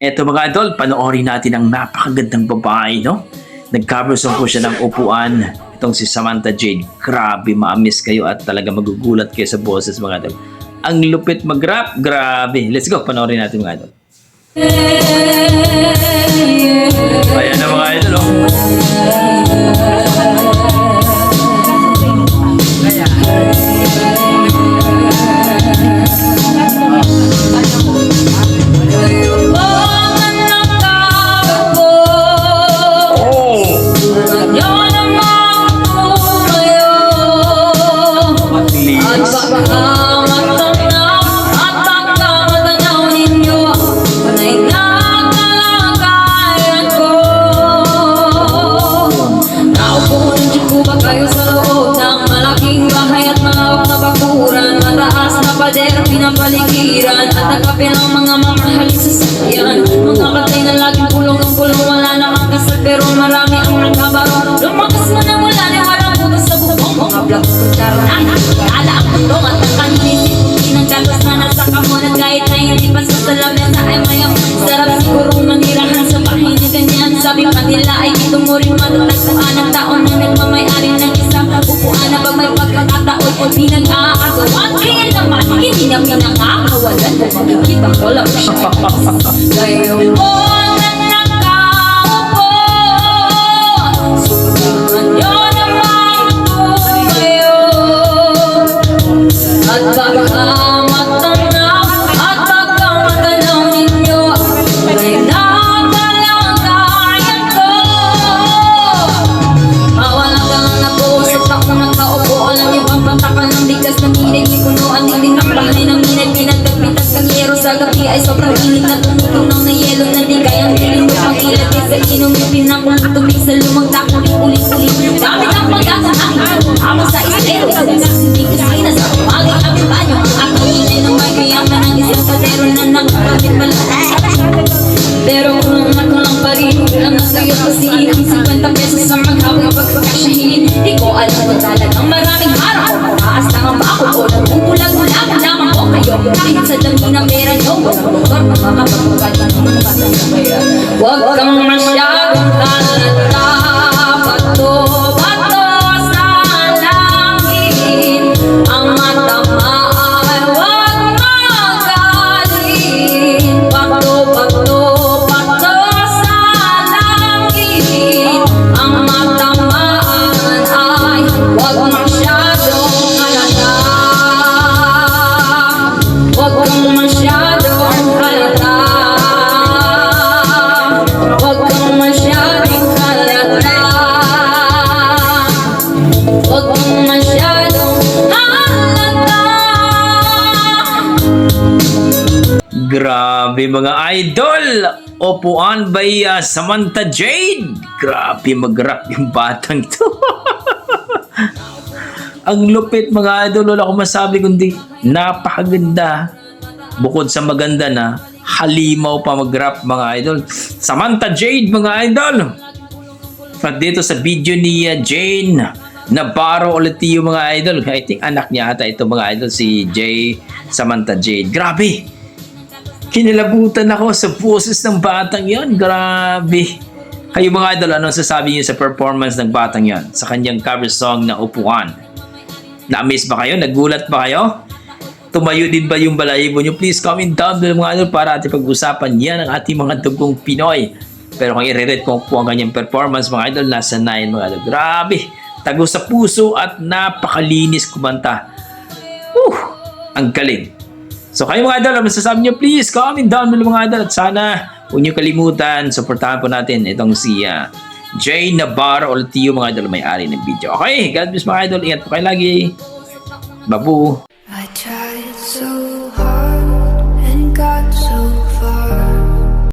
Eto mga idol, panoorin natin ang napakagandang babae, no? Nag-cover song po siya ng Upuan. Itong si Samantha Jade. Grabe, ma-miss kayo at talaga magugulat kayo sa boses mga idol. Ang lupit mag-rap, grabe. Let's go, panoorin natin mga idol. Ayan na mga idol, oh. Pinapaligiran at nagkape ng mga mamahalin sa sakyan. Mga katay na laging pulong ng pulong, wala namang kasal pero marami ang nagkabaro. Lumakas man ang wala ni walang butas sa bubong. Mga vlog pagkaroon ala ang putong at ang kanilisip pinagdagas na nasa kamunan. Kahit na hindi pa sa lamesa ay mayang sarap sigurong manirahan sa bahay na ganyan. Sabi pa nila ay dito mo rin matatagpuan ang taon na nagmamayari ng isang upuan na pag may pagkakataon o pinag-aagawan. Kaya naman hindi na pinangakawalan kung makikita ko lang siya. Ngayon po na nakaupo, subukan nyo naman tumayo at baka matanaw at baka matanaw ninyo ay nakalagayan ko. Mawalang kang nag-uusap ako nakaupo. Alam niyo bang patakal ng bigas na minig ipunuan din ng bahay ng minig pinagdagpitag kang yero sa gabi ay sobrang init na tumutunaw na yelo na di kayang piling mo pang ilat sa inom yung pinakong tubig sa lumang takong ulit-ulit gamit ang pagkakaakin ako sa istero sa hindi kasi na sa umagi ang banyo ang aking inay ng may kayaman ng isang patero na nakapagit pala. Pero kung ako lang pa rin lang na sa'yo kasi ang 50 pesos sa maghawag pagkakasyahin. Di ko alam kung talagang maraming araw o mataas lang ang bako o nagpupulag-ulag lamang ko kayo kahit sa dami ng pera nyo walang motor na makapagpagkala ng mga batang na kaya huwag kang masyadong halata bato-bato sa langit ang matama ay huwag magaling bato-bato sa langit ang matamaan ay huwag masyadong halata. Huwag kang masyadong halata. Huwag kang masyadong halata. Huwag kang masyadong halata. Grabe mga idol! Upuan by Samantha Jade. Grabe mag-rap yung batang to. Ang lupit mga idol. Wala akong masabi kundi napakaganda. Bukod sa maganda na, halimaw pa mag-rap mga idol. Samantha Jade mga idol. At dito sa video ni Jane Navarro ulit yung mga idol. I think anak niya ata ito mga idol, si Samantha Jade. Grabe! Kinilabutan ako sa boses ng batang yon. Grabe. Kayo mga idol, anong sasabi niyo sa performance ng batang yon? Sa kanyang cover song na Upuan. Na-miss ba kayo? Nagulat ba kayo? Tumayo din ba yung balahibo niyo? Please comment down below mga idol para ating pag-usapan yan ang ating mga dugong Pinoy. Pero kung i-rate ko po ang kanyang performance mga idol, nasa 9 mga idol. Grabe. Tago sa puso at napakalinis kumanta. Ang galing. So kayo mga idol, ang masasabi nyo, please comment down below mga idol. At sana huwag nyo kalimutan, supportahan po natin itong si Jane Navarro ulit yung mga idol may-ari ng video. Okay, God bless mga idol. Ingat po kayo lagi. Babu.